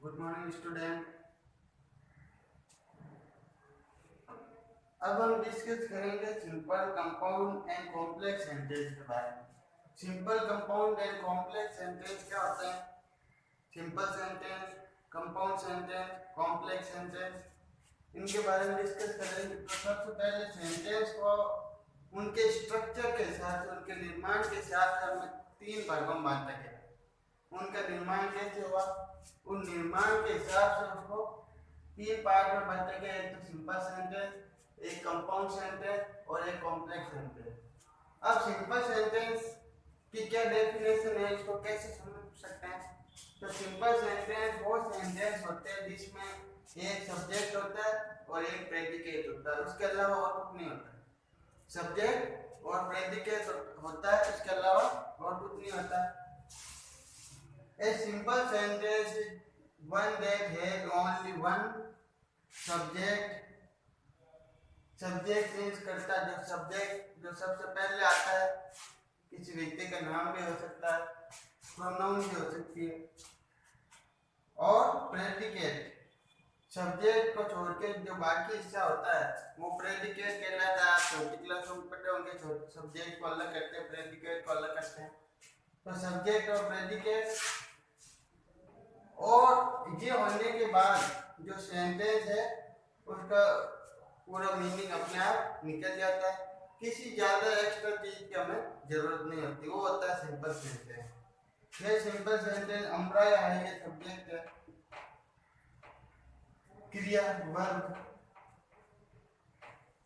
Good morning student. अब हम discuss करेंगे simple compound and complex sentence के बारे में। Simple compound and complex sentence क्या होते हैं? Simple sentence, compound sentence, complex sentence, इनके बारे में डिस्कस करेंगे। तो सबसे पहले सेंटेंस को उनके स्ट्रक्चर के हिसाब से, उनके निर्माण के हिसाब से हमें तीन भागों में बांट सके। उनका निर्माण कैसे हुआ, उन निर्माण के हिसाब से उसको तीन पार्ट में बांटे गए। एक तो सिंपल सेंटेंस, एक कंपाउंड सेंटेंस और एक कॉम्प्लेक्स सेंटेंस। अब सिंपल सेंटेंस की क्या डेफिनेशन है, इसको कैसे समझ सकते हैं? तो सिंपल सेंटेंस वो सेंटेंस होते हैं जिसमें एक सब्जेक्ट होता है और एक प्रेडिकेट होता है, उसके अलावा और कुछ नहीं होता। सब्जेक्ट और प्रेडिकेट होता है, इसके अलावा और कुछ नहीं होता। A simple sentence is one that has only one subject. Subject means कर्ता, जो सब्जेक्ट जो सबसे पहले आता है, किसी व्यक्ति का नाम भी हो सकता है, प्रोनाउन भी हो सकती है। और प्रेडिकेट, सब्जेक्ट को छोड़ के जो बाकी हिस्सा होता है वो प्रेडिकेट कहलाता है। आप छोटी क्लासों में पढ़े होंगे, सब्जेक्ट को अलग करते हैं, प्रेडिकेट को अलग करते हैं। तो सब्जेक्ट और प्रेडिकेट, और ये होने के बाद जो सेंटेंस है उसका पूरा मीनिंग अपने आप निकल जाता है। किसी ज्यादा एक्स्ट्रा चीज की हमें जरूरत नहीं होती, वो होता है सिंपल सेंटेंस। ये सिंपल सेंटेंस अम्ब्रेला है, ये सब्जेक्ट है, क्रिया वर्ब,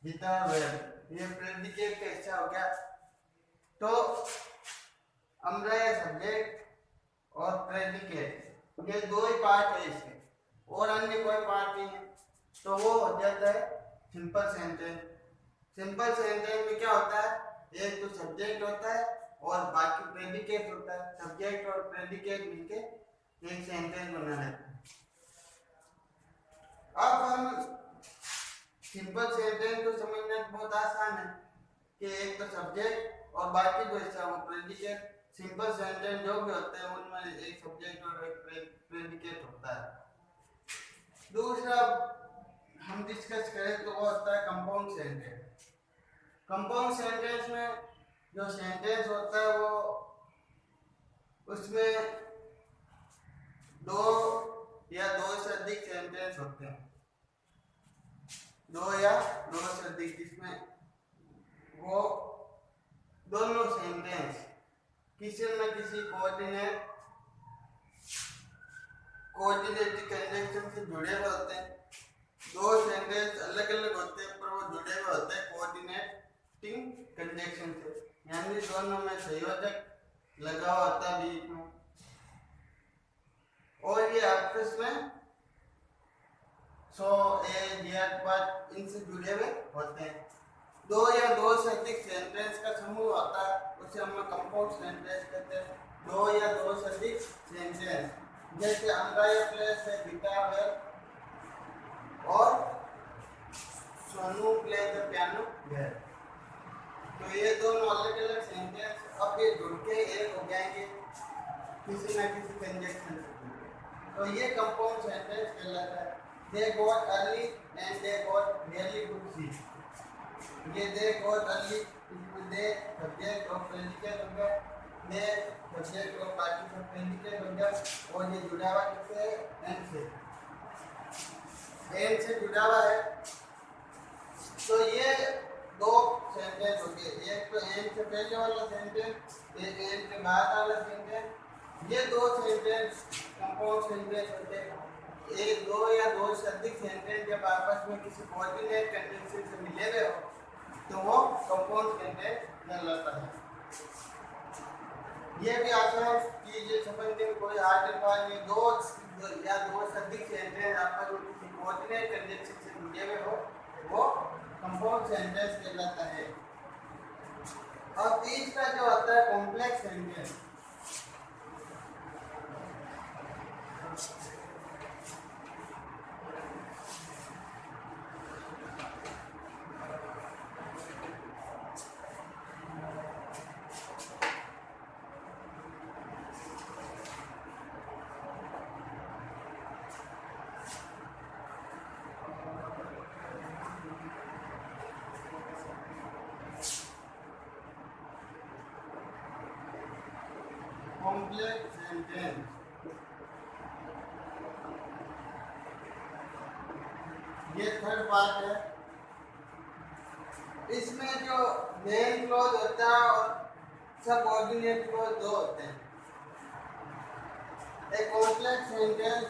बिता वर्ब, ये प्रेडिकेट का हिस्सा हो गया। तो अम्ब्रेला सब्जेक्ट और प्रेडिकेट, ये दो ही पार्ट है इसके, और अन्य कोई पार्ट नहीं है। तो वो हो जाता है सिंपल सेंटेंस। सिंपल सेंटेंस में क्या होता है, एक तो सब्जेक्ट होता है और बाकी प्रेडिकेट होता है। सब्जेक्ट और प्रेडिकेट मिलके एक सेंटेंस बना लेते हैं। अब हम सिंपल सेंटेंस को समझना बहुत आसान है कि एक तो सब्जेक्ट और बाकी जो हिस्सा वो प्रेडिकेट। सिंपल सेंटेंस जो भी होते हैं उनमें एक सब्जेक्ट और एक प्रेडिकेट होता है। दूसरा हम डिस्कस करें तो वो होता है कंपाउंड सेंटेंस। कंपाउंड सेंटेंस में जो सेंटेंस होता है वो, उसमें दो या दो से अधिक सेंटेंस होते हैं, दो या दो से अधिक, जिसमें वो दोनों सेंटेंस किसी न किसी कोऑर्डिनेटिव कंजंक्शन से जुड़े हुए होते हैं। दो सेंटेंस अलग अलग होते हैं पर वो जुड़े हुए होते हैं कोऑर्डिनेटिंग कंजंक्शन से, यानी दोनों में संयोजक लगा होता है बीच में, और ये आपस में इनसे जुड़े हुए होते हैं। दो या दो से अधिक सेंटेंस का समूह होता है, उसे हम कंपाउंड सेंटेंस कहते हैं। दो या दो से अधिक सेंटेंस, जैसे अम्ब्रेला प्लेस है गिटार और Sonu play the piano there. तो ये दोनों अलग अलग सेंटेंस अब ये जुड़ के एक हो जाएंगे किसी न किसी कंजंक्शन से। तो ये कंपाउंड सेंटेंस कहलाता है। They got early and they got really good sleep. ये they got early, इसमें they सब्जेक्ट और प्रेडिकेट हो गया, they सब्जेक्ट और बाकी सब प्रेडिकेट हो गया, और ये जुड़ा हुआ किससे? and से, and से जुड़ा हुआ है। तो ये दो सेंटेंस हो गए, एक तो and से पहले वाला सेंटेंस, एक and के बाद वाला सेंटेंस। ये दो सेंटेंस कंपाउंड सेंटेंस होते हैं। एक दो या दो से अधिक सेंटेंस जब आपस में किसी कोऑर्डिनेट कंजंक्शन से मिले हुए हो तो वो कंपाउंड सेंटेंस कहलाता है। ये भी आसान चीजें समझने में कोई हार्ड बात नहीं। दो या दो से अधिक सेंटेंस आपस में किसी कोऑर्डिनेट कंजंक्शन से जुड़े हुए हो वो कंपाउंड सेंटेंस कहलाता है। और तीसरा जो होता है कॉम्प्लेक्स सेंटेंस। Complex sentence. ये थर्ड पार्ट है। इसमें जो मेन क्लॉज होता है और सबऑर्डिनेट क्लॉज दो होते हैं। A complex sentence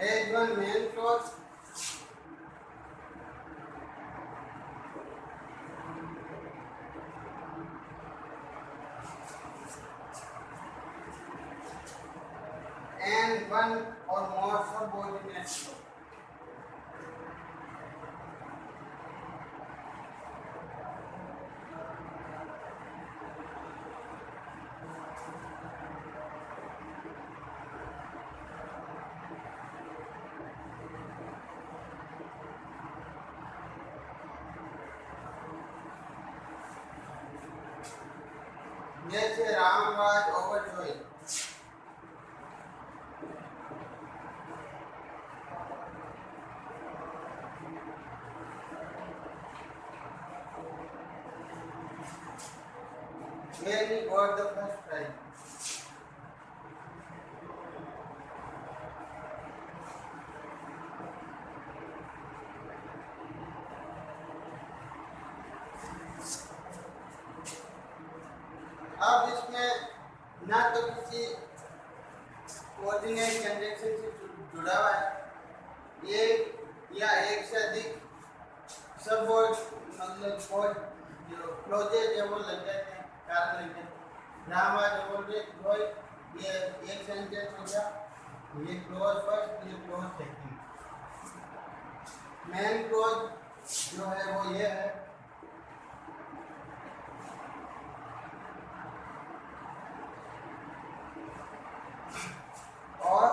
has one main clause and one or more subordinate clause. जैसे Ram was overjoyed. When he got the first prize. अब इसमें ना तो किसी कोऑर्डिनेट कंजंक्शन से जुड़ा हुआ है ये या एक से अधिक सब मतलब जो क्लोजेज है वो लग जाते हैं कारण लग जाते हैं। यहाँ हमारा जो ये एक सेंटेंस हो गया, ये क्लोज फर्स्ट, ये क्लोज सेकंड। मेन क्लोज जो है वो ये है, और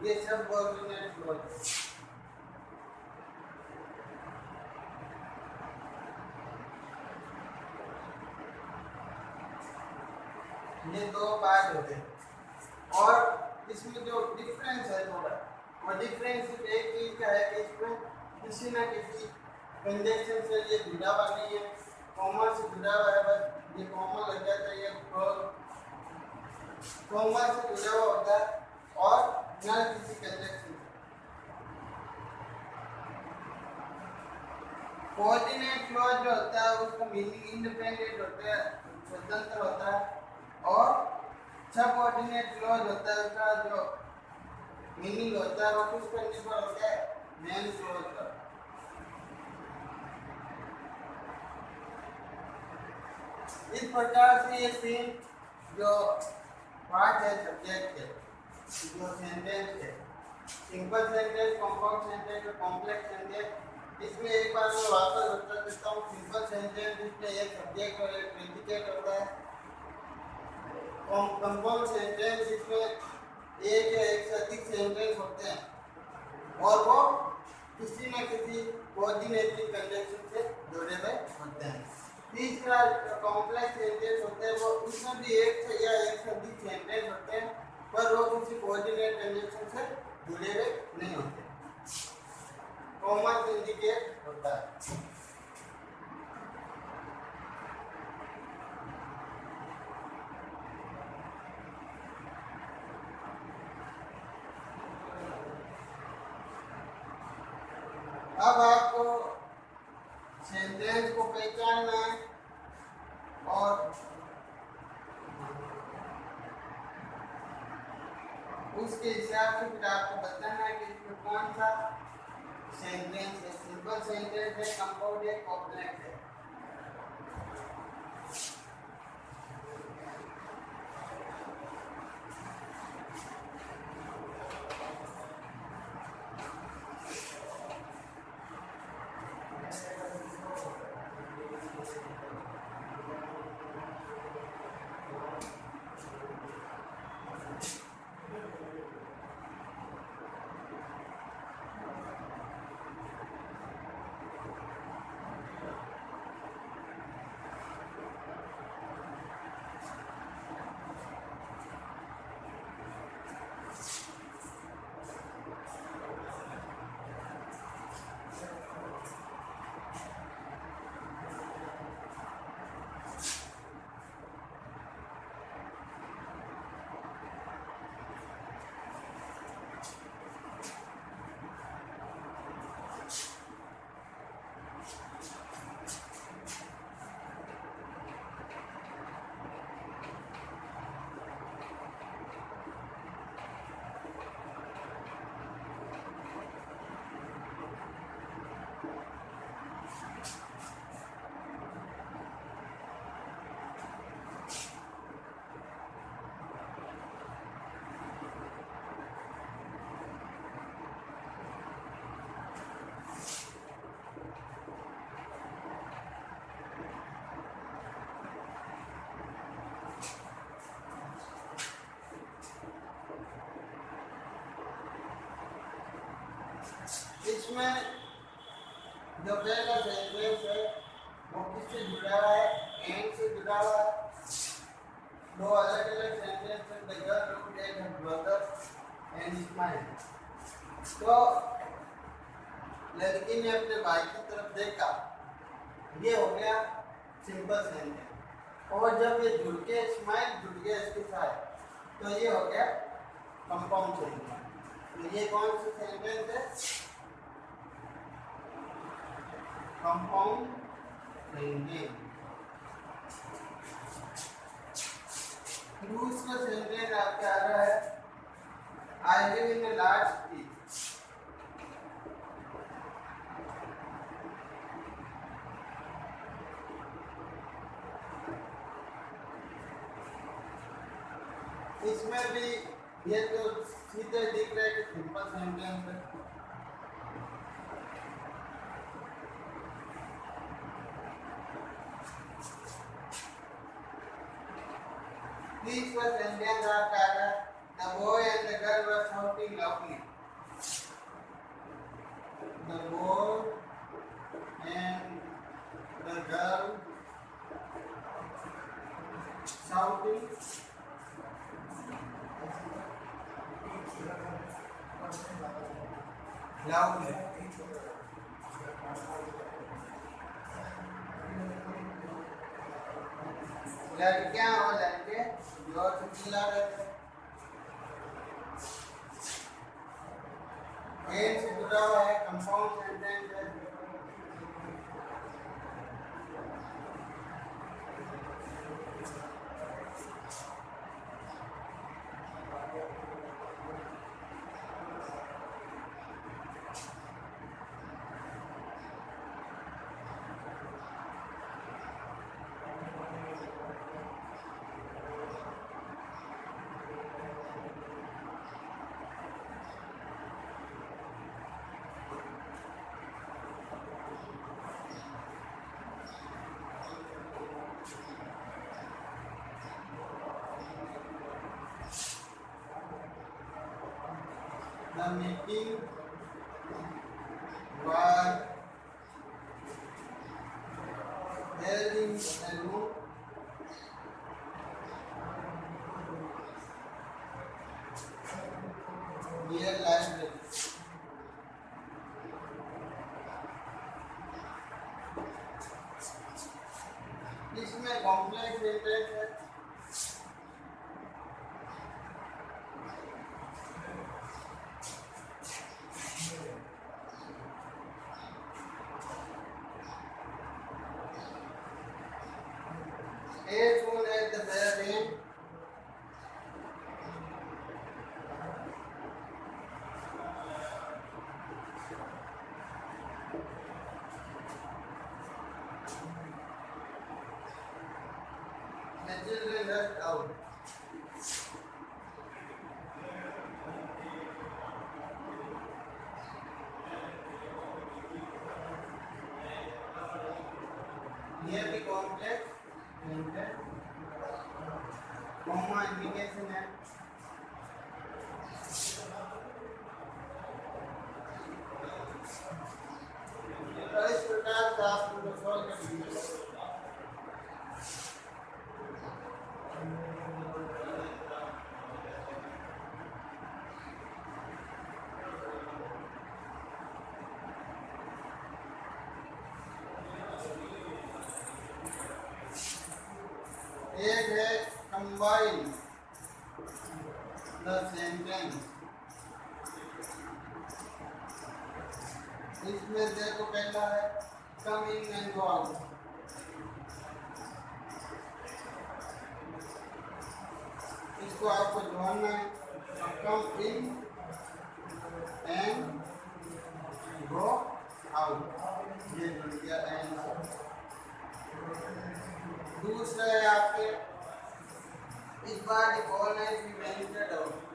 ये सब ऑर्डिनेट क्लोज। ये दो पार्ट होते हैं और इसमें जो डिफरेंस है थोड़ा, वो डिफरेंस सिर्फ एक चीज का है कि इसमें किसी ना किसी कंजंक्शन से ये जुड़ा हुआ नहीं है, कॉमा से जुड़ा हुआ है। बस ये कॉमा लग जाता है, ये कॉमा से जुड़ा हुआ होता है और ना किसी कंजंक्शन से। कोऑर्डिनेट क्लॉज जो होता है उसका मीनिंग इंडिपेंडेंट होता है, स्वतंत्र होता है, और सबऑर्डिनेट क्लॉज होता है उसका जो मीनिंग होता है वो किस पर निर्भर होता है, मेन क्लॉज पर। इस प्रकार से ये तीन जो पार्ट है सब्जेक्ट के, जो सेंटेंस है, सिंपल सेंटेंस, कंपाउंड सेंटेंस और कॉम्प्लेक्स सेंटेंस। इसमें एक बार मैं वापस बता देता हूँ। सिंपल सेंटेंस इसमें एक सब्जेक्ट और एक प्रेडिकेट होता है। कंपाउंड सेंटेंस इसमें एक या एक से अधिक सेंटेंस होते हैं और वो किसी न किसी कोऑर्डिनेटिंग कंजंक्शन से जुड़े हुए होते हैं। तीसरा कॉम्प्लेक्स सेंटेंस होते हैं, वो उसमें भी एक से या एक से अधिक सेंटेंस होते हैं पर वो किसी कोऑर्डिनेट कंजंक्शन से जुड़े हुए नहीं होते, कॉमा से इंडिकेट होता है। अब आपको सेंटेंस को पहचानना है और उसके हिसाब से फिर आपको बताना है कि इसमें कौन सा सेंटेंस है, सिंपल सेंटेंस है, कंपाउंड है, कॉम्प्लेक्स है। इसमें जो पहला सेंटेंस है वो किससे जुड़ा हुआ है? एंड से जुड़ा हुआ है। दो अलग अलग सेंटेंस है, the girl looked at her brother and smiled. तो लड़की ने अपने भाई की तरफ देखा, ये हो गया सिंपल सेंटेंस। और जब ये जुड़ के स्माइल जुड़ गया इसके साथ तो ये हो गया कंपाउंड सेंटेंस। तो ये कौन सा सेंटेंस है? Compound sentence. दूसरा सेंटेंस आपके आ रहा है I live in a large city. इसमें भी ये तो सीधे दिख रहा है कि सिंपल सेंटेंस है। तीसरा सेंटेंस आपका है the boy and the girl were shouting loudly. The boy and the girl shouting loudly. लड़कियां और लड़के जोर से चिल्ला रहे थे। एंड से जुड़ा हुआ है, कंपाउंड सेंटेंस है। The meeting was held in a room near library. इसमें कॉम्प्लेक्स सेंटेंस है। As soon as the bell rang, the children rushed out. Here the complex sentence, comma indication है। तो इस प्रकार से आप उनको सॉल्व कर दीजिए। एक है कंबाइन द सेंटेंस। इसमें देखो पहला है कम इन एंड गो आउट। इसको आपको जोड़ना है, कम इन एंड गो आउट, ये जुड़ गया एंड। दूसरा है आपके इस बार कॉल है कि वेंचर्ड आउट।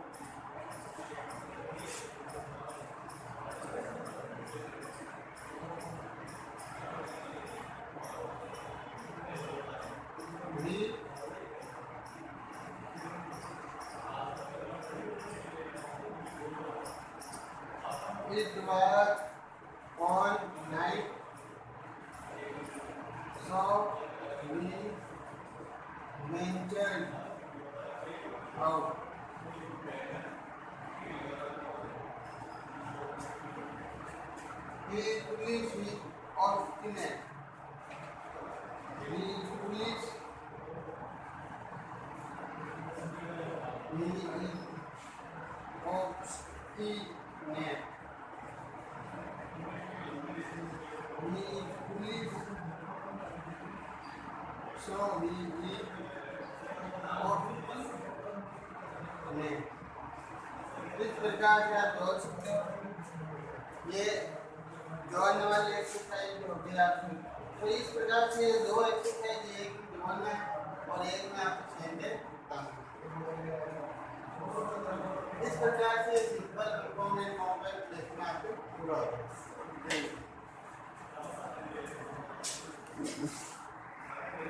इस बार night, saw, we ventured out. He is foolish, he is obstinate. He is foolish, he is obstinate. He is foolish, so he is obstinate. इस प्रकार से आप सोच सकते हो। ये जॉइन वाली एक्सरसाइज हो गई आपकी। तो इस प्रकार से दो एक्सरसाइज, एक जॉइन में और एक में आपको सेंटेंस इस प्रकार से सिंपल कंपाउंड कॉम्प्लेक्स लेसन आपको पूरा हो गया।